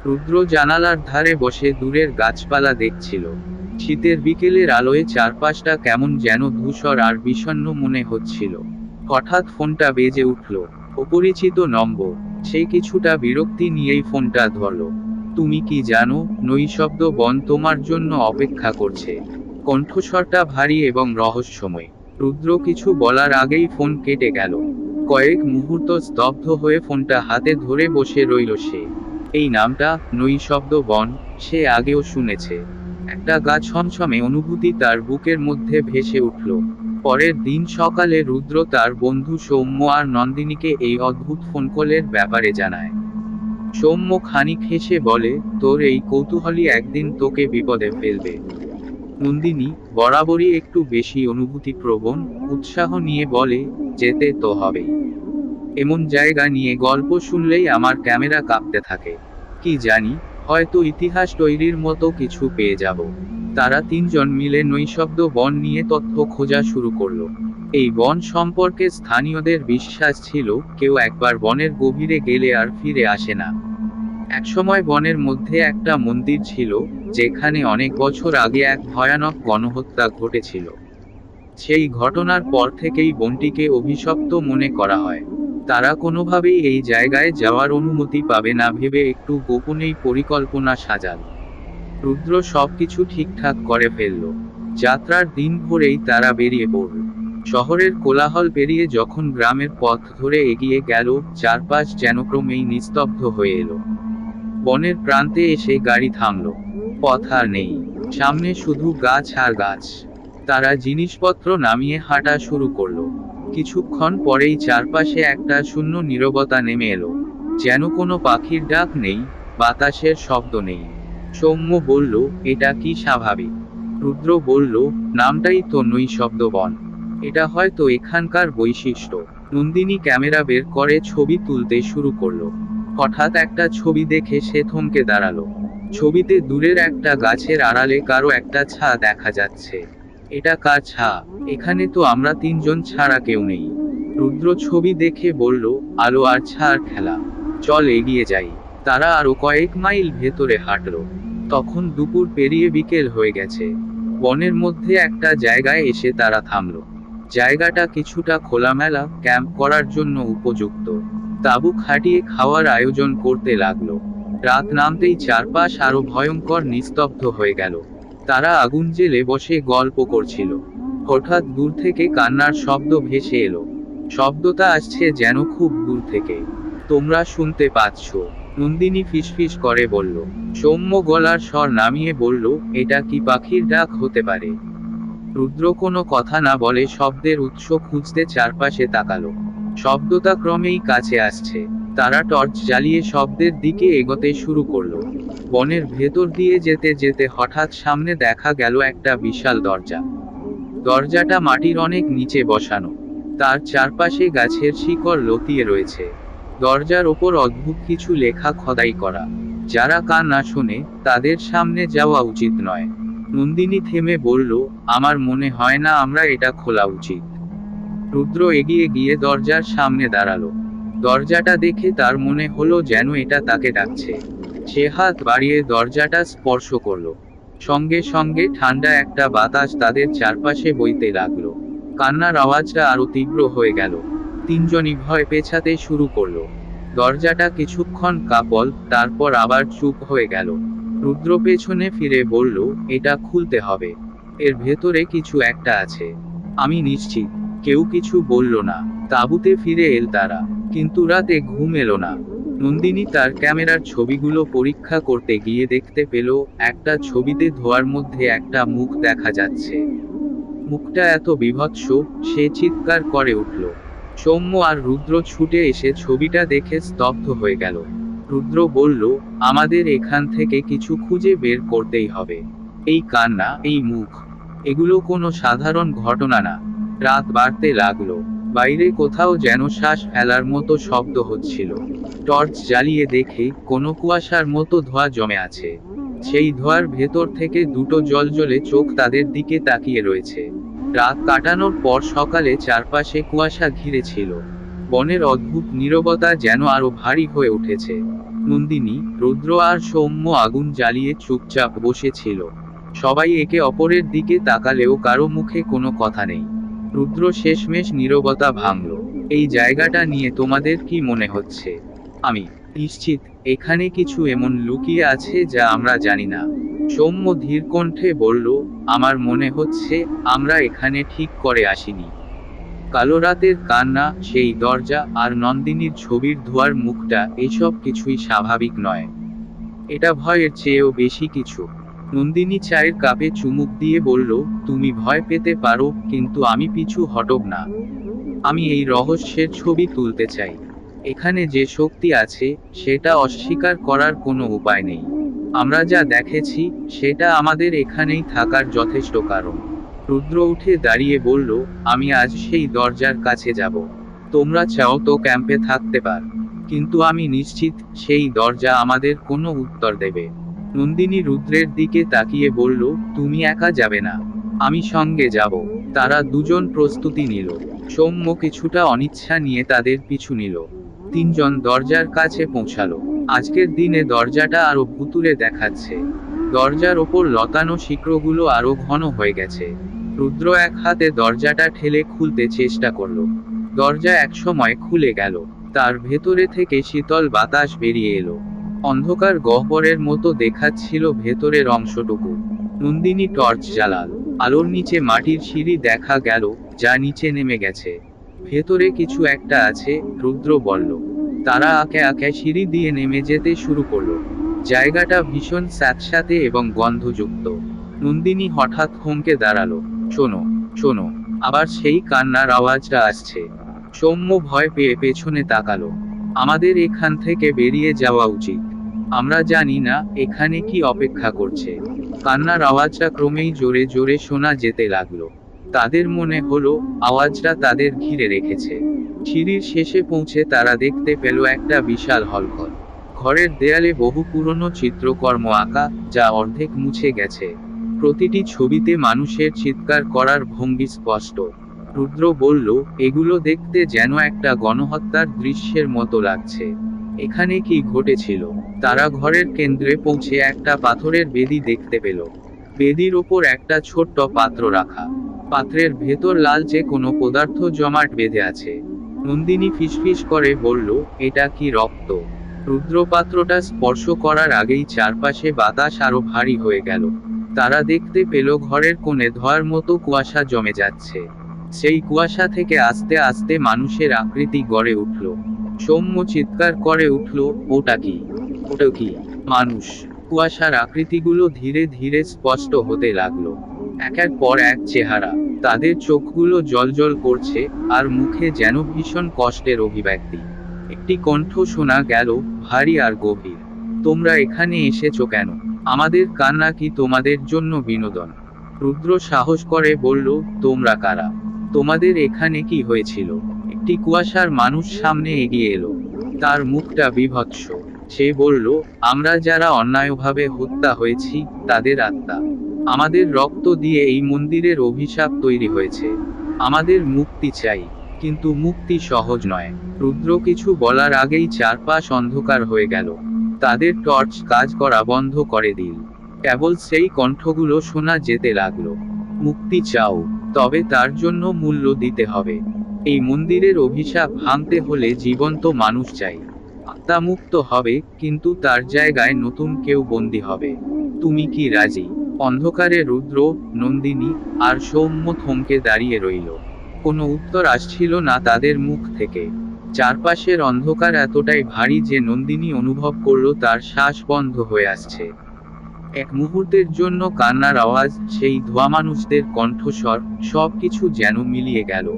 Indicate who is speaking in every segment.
Speaker 1: রুদ্র জানালার ধারে বসে দূরের গাছপালা দেখছিল। শীতের বিকেলের আলোয় চারপাশটা কেমন যেন ধূসর আর বিষণ্ণ মনে হচ্ছিল। হঠাৎ ফোনটা বেজে উঠল। অপরিচিত নম্বর। সে কিছুটা বিরক্তি নিয়েই ফোনটা ধরল। তুমি কি জানো, নৈশব্দ বন তোমার জন্য অপেক্ষা করছে। কণ্ঠস্বরটা ভারী এবং রহস্যময়। রুদ্র কিছু বলার আগেই ফোন কেটে গেল। কয়েক মুহূর্ত স্তব্ধ হয়ে ফোনটা হাতে ধরে বসে রইল সে। এই নামটা, নৈশব্দ বন, সে আগেও শুনেছে। একটা গা ছমছমে অনুভূতি তার বুকের মধ্যে ভেসে উঠল। পরের দিন সকালে রুদ্র তার বন্ধু সৌম্য আর নন্দিনীকে এই অদ্ভুত ফোন কলের ব্যাপারে জানায়। সৌম্য খানিক হেসে বলে, তোর এই কৌতূহলী একদিন তোকে বিপদে ফেলবে। নন্দিনী, বরাবরই একটু বেশি অনুভূতিপ্রবণ, উৎসাহ নিয়ে বলে, যেতে তো হবেই। এমন জায়গা নিয়ে গল্প শুনলেই আমার ক্যামেরা কাঁপতে থাকে। কি জানি, হয়তো ইতিহাস তৈরির মতো কিছু পেয়ে যাব। তারা তিনজন মিলে নৈশব্দ বন নিয়ে তথ্য খোঁজা শুরু করলো। এই বন সম্পর্কে স্থানীয়দের বিশ্বাস ছিল, কেউ একবার বনের গভীরে গেলে আর ফিরে আসে না। একসময় বনের মধ্যে একটা মন্দির ছিল, যেখানে অনেক বছর আগে এক ভয়ানক গণহত্যা ঘটেছিল। সেই ঘটনার পর থেকেই বনটিকে অভিশপ্ত মনে করা হয়। তারা কোনোভাবেই এই জায়গায় যাওয়ার অনুমতি পাবে না ভেবে একটু গোপনেই পরিকল্পনা সাজাল। রুদ্র সবকিছু ঠিকঠাক করে ফেলল। যাত্রার দিন ভোরেই তারা বেরিয়ে পড়ল। শহরের কোলাহল পেরিয়ে যখন গ্রামের পথ ধরে এগিয়ে গেল, চারপাশ যেন ক্রমেই নিস্তব্ধ হয়ে এলো। বনের প্রান্তে এসে গাড়ি থামল। পথ আর নেই। সামনে শুধু গাছ আর গাছ। তারা জিনিসপত্র নামিয়ে হাঁটা শুরু করলো। কিছুক্ষণ পরেই চারপাশে একটা শূন্য নীরবতা নেমে এলো। যেন কোনো পাখির ডাক নেই, বাতাসের শব্দ নেই। সৌম্য বলল, এটা কি স্বাভাবিক? রুদ্র বলল, নামটাই তো নৈশব্দ বন। এটা হয়তো এখানকার বৈশিষ্ট্য। নন্দিনী ক্যামেরা বের করে ছবি তুলতে শুরু করলো। হঠাৎ একটা ছবি দেখে সে থমকে দাঁড়ালো। ছবিতে দূরের একটা গাছের আড়ালে কারো একটা ছা দেখা যাচ্ছে। এটা কার ছা? এখানে তো আমরা তিনজন ছাড়া কেউ নেই। রুদ্র ছবি দেখে বলল, আলো আর ছার খেলা। চল এগিয়ে যাই। তারা আরো কয়েক মাইল ভেতরে হাঁটলো। তখন দুপুর পেরিয়ে বিকেল হয়ে গেছে। বনের মধ্যে একটা জায়গায় এসে তারা থামলো। জায়গাটা কিছুটা খোলামেলা, ক্যাম্প করার জন্য উপযুক্ত। তাঁবু খাটিয়ে খাওয়ার আয়োজন করতে লাগলো। রাত নামতেই চারপাশ আরো ভয়ঙ্কর নিস্তব্ধ হয়ে গেল। তারা আগুন জ্বেলে বসে গল্প করছিল। হঠাৎ দূর থেকে কান্নার শব্দ ভেসে এলো। শব্দটা আসছে যেন খুব দূর থেকে। তোমরা শুনতে পাচ্ছ? নন্দিনী ফিসফিস করে বলল। সৌম্য গলার স্বর নামিয়ে বলল, এটা কি পাখির ডাক হতে পারে? রুদ্র কোনো কথা না বলে শব্দের উৎস খুঁজতে চারপাশে তাকালো। শব্দটা ক্রমেই কাছে আসছে। তারা টর্চ জ্বালিয়ে শব্দের দিকে এগোতে শুরু করলো। বনের ভেতর দিয়ে যেতে যেতে হঠাৎ সামনে দেখা গেল একটা বিশাল দরজা। দরজাটা মাটির অনেক নিচে বসানো। তার চারপাশে গাছের শিকড় লতিয়ে রয়েছে। দরজার ওপর অদ্ভুত কিছু লেখা খোদাই করা। যারা কান না শোনে, তাদের সামনে যাওয়া উচিত নয়। নন্দিনী থেমে বলল, আমার মনে হয় না আমরা এটা খোলা উচিত। রুদ্র এগিয়ে গিয়ে দরজার সামনে দাঁড়ালো। দরজাটা দেখে তার মনে হলো যেন এটা তাকে ডাকছে। সে হাত বাড়িয়ে দরজাটা স্পর্শ করলো। সঙ্গে সঙ্গে ঠান্ডা একটা বাতাস তাদের চারপাশে বইতে লাগলো। কান্নার আওয়াজটা আরো তীব্র হয়ে গেল। তিনজনই ভয় পেছাতে শুরু করলো। দরজাটা কিছুক্ষণ কাঁপল, তারপর আবার চুপ হয়ে গেল। রুদ্র পেছনে ফিরে বলল, এটা খুলতে হবে। এর ভেতরে কিছু একটা আছে। আমি নিশ্চিত। কেউ কিছু বলল না। তাঁবুতে ফিরে এল তারা। কিন্তু রাতে ঘুম এলো না। নন্দিনী তার ক্যামেরার ছবিগুলো পরীক্ষা করতে গিয়ে দেখতে পেল, একটা ছবিতে ধোঁয়ার মধ্যে একটা মুখ দেখা যাচ্ছে। মুখটা এত বীভৎস, সে চিৎকার করে উঠল। সৌম্য আর রুদ্র ছুটে এসে ছবিটা দেখে স্তব্ধ হয়ে গেল। রুদ্র বলল, আমাদের এখান থেকে কিছু খুঁজে বের করতেই হবে। এই কান্না, এই মুখ, এগুলো কোনো সাধারণ ঘটনা না। রাত বাড়তে লাগলো। বাইরে কোথাও যেন শ্বাস ফেলার মতো শব্দ হচ্ছিল। টর্চ জ্বালিয়ে দেখে কোনো কুয়াশার মতো ধোঁয়া জমে আছে। সেই ধোঁয়ার ভেতর থেকে দুটো জ্বলজ্বলে চোখ তাদের দিকে তাকিয়ে রয়েছে। রাত কাটানোর পর সকালে চারপাশে কুয়াশা ঘিরে ছিল। বনের অদ্ভুত নীরবতা যেন আরো ভারী হয়ে উঠেছে। নন্দিনী, রুদ্র আর সৌম্য আগুন জ্বালিয়ে চুপচাপ বসেছিল। সবাই একে অপরের দিকে তাকালেও কারো মুখে কোনো কথা নেই। রুদ্র শেষমেশ নীরবতা ভাঙল। এই জায়গাটা নিয়ে তোমাদের কি মনে হচ্ছে? আমি নিশ্চিত এখানে কিছু এমন লুকিয়ে আছে যা আমরা জানি না। সৌম্য ধীর কণ্ঠে বলল, আমার মনে হচ্ছে আমরা এখানে ঠিক করে আসিনি। কালো রাতের কান্না, সেই দরজা আর নন্দিনীর ছবির ধোয়ার মুখটা, এসব কিছুই স্বাভাবিক নয়। এটা ভয়ের চেয়েও বেশি কিছু। নন্দিনী চায়ের কাপে চুমুক দিয়ে বলল, তুমি ভয় পেতে পারো, কিন্তু আমি পিছু হটব না। আমি এই রহস্যের ছবি তুলতে চাই। এখানে যে শক্তি আছে সেটা অস্বীকার করার কোনো উপায় নেই। আমরা যা দেখেছি সেটা আমাদের এখানেই থাকার যথেষ্ট কারণ। রুদ্র উঠে দাঁড়িয়ে বলল, আমি আজ সেই দরজার কাছে যাব। তোমরা চাও তো ক্যাম্পে থাকতে পার, কিন্তু আমি নিশ্চিত সেই দরজা আমাদের কোনো উত্তর দেবে। নন্দিনী রুদ্রের দিকে তাকিয়ে বলল, তুমি একা যাবে না, আমি সঙ্গে যাব। তারা দুজন প্রস্তুতি নিল। সৌম্য কিছুটা অনিচ্ছা নিয়ে তাদের পিছু নিল। তিনজন দরজার কাছে পৌঁছালো। আজকের দিনে দরজাটা আরো ভুতুড়ে দেখাচ্ছে। দরজার ওপর লতানো শিকড়গুলো আরো ঘন হয়ে গেছে। রুদ্র এক হাতে দরজাটা ঠেলে খুলতে চেষ্টা করলো। দরজা একসময় খুলে গেল। তার ভেতরে থেকে শীতল বাতাস বেরিয়ে এলো। অন্ধকার গহ্বরের মতো দেখাচ্ছিল ভেতরের অংশটুকু। নন্দিনী টর্চ জ্বালাল। আলোর নিচে মাটির সিঁড়ি দেখা গেল, যা নিচে নেমে গেছে। ভেতরে কিছু একটা আছে, রুদ্র বলল। তারা আঁকে আঁকে সিঁড়ি দিয়ে নেমে যেতে শুরু করলো। জায়গাটা ভীষণ স্যাঁতস্যাঁতে এবং গন্ধযুক্ত। নন্দিনী হঠাৎ থমকে দাঁড়ালো। শোনো, শোনো, আবার সেই কান্নার আওয়াজটা আসছে। সৌম্য ভয় পেয়ে পেছনে তাকালো। আমাদের এখান থেকে বেরিয়ে যাওয়া উচিত। আমরা জানি না এখানে কি অপেক্ষা করছে। কান্নার আওয়াজটা ক্রমেই জোরে জোরে শোনা যেতে লাগলো। তাদের মনে হলো আওয়াজটা তাদের ঘিরে রেখেছে। সিঁড়ির শেষে পৌঁছে তারা দেখতে পেল একটা বিশাল হলঘর। ঘরের দেয়ালে বহু পুরনো চিত্রকর্ম আঁকা, যা অর্ধেক মুছে গেছে। প্রতিটি ছবিতে মানুষের চিৎকার করার ভঙ্গি স্পষ্ট। রুদ্র বলল, এগুলো দেখতে যেন একটা গণহত্যার দৃশ্যের মতো লাগছে। এখানে কি ঘটেছিল? তারা ঘরের কেন্দ্রে পৌঁছে একটা পাথরের বেদি দেখতে পেল। বেদির ওপর একটা ছোট্ট পাত্র রাখা। পাত্রের ভেতর লালচে কোনো পদার্থ জমাট বেঁধে আছে। নন্দিনী ফিসফিস করে বলল, এটা কি রক্ত? রুদ্র পাত্রটা স্পর্শ করার আগেই চারপাশে বাতাস আরো ভারী হয়ে গেল। তারা দেখতে পেল ঘরের কোণে ধোঁয়ার মতো কুয়াশা জমে যাচ্ছে। সেই কুয়াশা থেকে আস্তে আস্তে মানুষের আকৃতি গড়ে উঠল। সৌম্য চিৎকার করে উঠল, ওটা কি? ওটা কি মানুষ? কুয়াশার আকৃতিগুলো ধীরে ধীরে স্পষ্ট হতে লাগলো। একের পর এক চেহারা। তাদের চোখগুলো জ্বলজ্বল করছে, আর মুখে যেন ভীষণ কষ্টের অভিব্যক্তি। একটি কণ্ঠ শোনা গেল, ভারী আর গভীর। তোমরা এখানে এসেছো কেন? আমাদের কান্না কি তোমাদের জন্য বিনোদন? রুদ্র সাহস করে বলল, তোমরা কারা? তোমাদের এখানে কি হয়েছিল? একটি কুয়াশার মানুষ সামনে এগিয়ে এলো। তার মুখটা বিভৎস। সে বলল, আমরা যারা অন্যায়ভাবে হত্যা হয়েছি, তাদের আত্মা। আমাদের রক্ত দিয়ে এই মন্দিরের অভিশাপ তৈরি হয়েছে। আমাদের মুক্তি চাই, কিন্তু মুক্তি সহজ নয়। রুদ্র কিছু বলার আগেই চারপাশ অন্ধকার হয়ে গেল। তাদের টর্চ কাজ করা বন্ধ করে দিল। কেবল সেই কণ্ঠগুলো শোনা যেতে লাগলো। মুক্তি চাও, তবে তার জন্য মূল্য দিতে হবে। এই মন্দিরের অভিশাপ ভাঙতে হলে জীবন্ত মানুষ চাই। আত্মা মুক্ত হবে, কিন্তু তার জায়গায় নতুন কেউ বন্দী হবে। তুমি কি রাজি? অন্ধকারে রুদ্র, নন্দিনী আর সৌম্য থমকে দাঁড়িয়ে রইল। কোনো উত্তর আসছিল না তাদের মুখ থেকে। চারপাশের অন্ধকার এতটাই ভারী যে নন্দিনী অনুভব করল তার শ্বাস বন্ধ হয়ে আসছে। এক মুহূর্তের জন্য কান্নার আওয়াজ, সেই ধোঁয়া মানুষদের কণ্ঠস্বর, সবকিছু যেন মিলিয়ে গেল।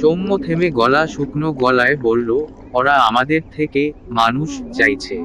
Speaker 1: সৌম্য থেমে গলা শুকনো গলায় বলল, ওরা আমাদের থেকে মানুষ চাইছে।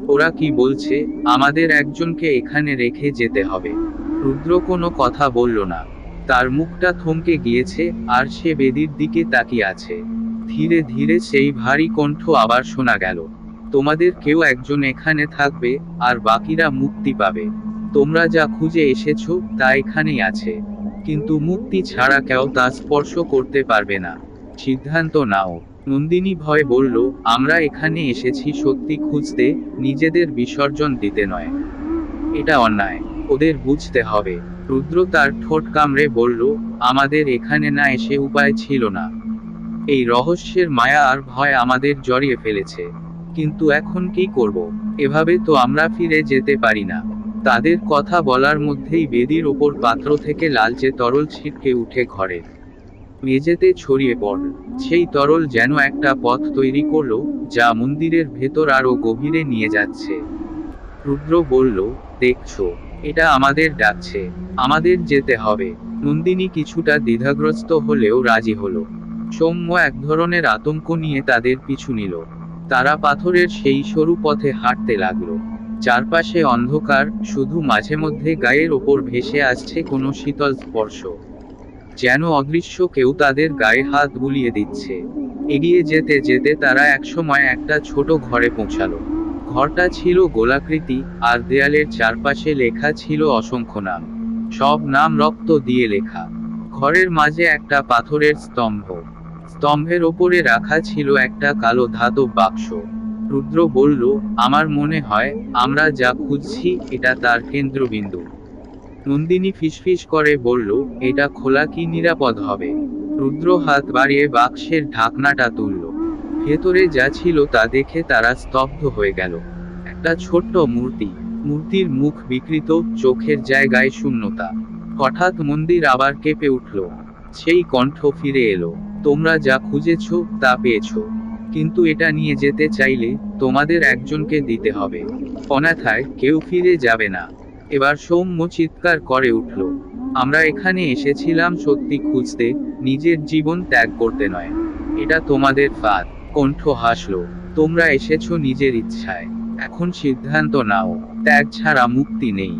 Speaker 1: ওরা কি বলছে? আমাদের একজনকে এখানে রেখে যেতে হবে। রুদ্র কোনো কথা বলল না। তার মুখটা থমকে গিয়েছে, আর সে বেদির দিকে তাকিয়ে আছে। ধীরে ধীরে সেই ভারী কণ্ঠ আবার শোনা গেল। তোমাদের কেউ একজন এখানে থাকবে, আর বাকিরা মুক্তি পাবে। তোমরা যা খুঁজে এসেছো তা এখানেই আছে, কিন্তু মুক্তি ছাড়া কেউ তা স্পর্শ করতে পারবে না। সিদ্ধান্ত নাও, নন্দিনী ভয় বলল, আমরা এখানে এসেছি সত্যি খুঁজতে, নিজেদের বিসর্জন দিতে নয়। এটা অন্যায়, ওদের বুঝতে হবে। রুদ্র তার ঠোঁট কামড়ে বলল, আমাদের এখানে না এসে উপায় ছিল না। এই রহস্যের মায়া আর ভয় আমাদের জড়িয়ে ফেলেছে। কিন্তু এখন কি করব? এভাবে তো আমরা ফিরে যেতে পারি না। তাদের কথা বলার মধ্যেই বেদির ওপর পাত্র থেকে লালচে তরল ছিটকে উঠে ঘরে মেঝেতে ছড়িয়ে পড়ল। সেই তরল যেন একটা পথ তৈরি করলো, যা মন্দিরের ভেতর আরো গভীরে নিয়ে যাচ্ছে। রুদ্র বলল, দেখছো, এটা আমাদের ডাকছে, আমাদের যেতে হবে। নন্দিনী কিছুটা দ্বিধাগ্রস্ত হলেও রাজি হলো। সৌম্য এক ধরনের আতঙ্ক নিয়ে তাদের পিছু নিল। তারা পাথরের সেই সরু পথে হাঁটতে লাগলো। চারপাশে অন্ধকার, শুধু মাঝে মধ্যে গায়ের ওপর ভেসে আসছে কোনো শীতল স্পর্শ, যেন অদৃশ্য কেউ তাদের গায়ে হাত বুলিয়ে দিচ্ছে। এগিয়ে যেতে যেতে তারা একসময় একটা ছোট ঘরে পৌঁছালো। ঘরটা ছিল গোলাকৃতি, আর দেয়ালের চারপাশে লেখা ছিল অসংখ্য নাম। সব নাম রক্ত দিয়ে লেখা। ঘরের মাঝে একটা পাথরের স্তম্ভ, স্তম্ভের ওপরে রাখা ছিল একটা কালো ধাতব বাক্স। রুদ্র বলল, আমার মনে হয় আমরা যা খুঁজছি এটা তার কেন্দ্রবিন্দু। নন্দিনী ফিসফিস করে বলল, এটা খোলা কি নিরাপদ হবে? রুদ্র হাত বাড়িয়ে বাক্সের ঢাকনাটা তুলল। ভেতরে যা ছিল তা দেখে তারা স্তব্ধ হয়ে গেল। একটা ছোট্ট মূর্তি, মূর্তির মুখ বিকৃত, চোখের জায়গায় শূন্যতা। হঠাৎ মন্দির আবার কেঁপে উঠল। সেই কণ্ঠ ফিরে এলো, তোমরা যা খুঁজেছ তা পেয়েছ, কিন্তু এটা নিয়ে যেতে চাইলে তোমাদের একজনকে দিতে হবে। অনাথায় কেউ ফিরে যাবে না। এবার সৌম্য চিৎকার করে উঠল, আমরা এখানে এসেছিলাম সত্যি খুঁজতে, নিজের জীবন ত্যাগ করতে নয়। এটা তোমাদের ফাঁদ। কণ্ঠ হাসল, তোমরা এসেছো নিজের ইচ্ছায়, এখন সিদ্ধান্ত নাও, ত্যাগ ছাড়া মুক্তি নেই।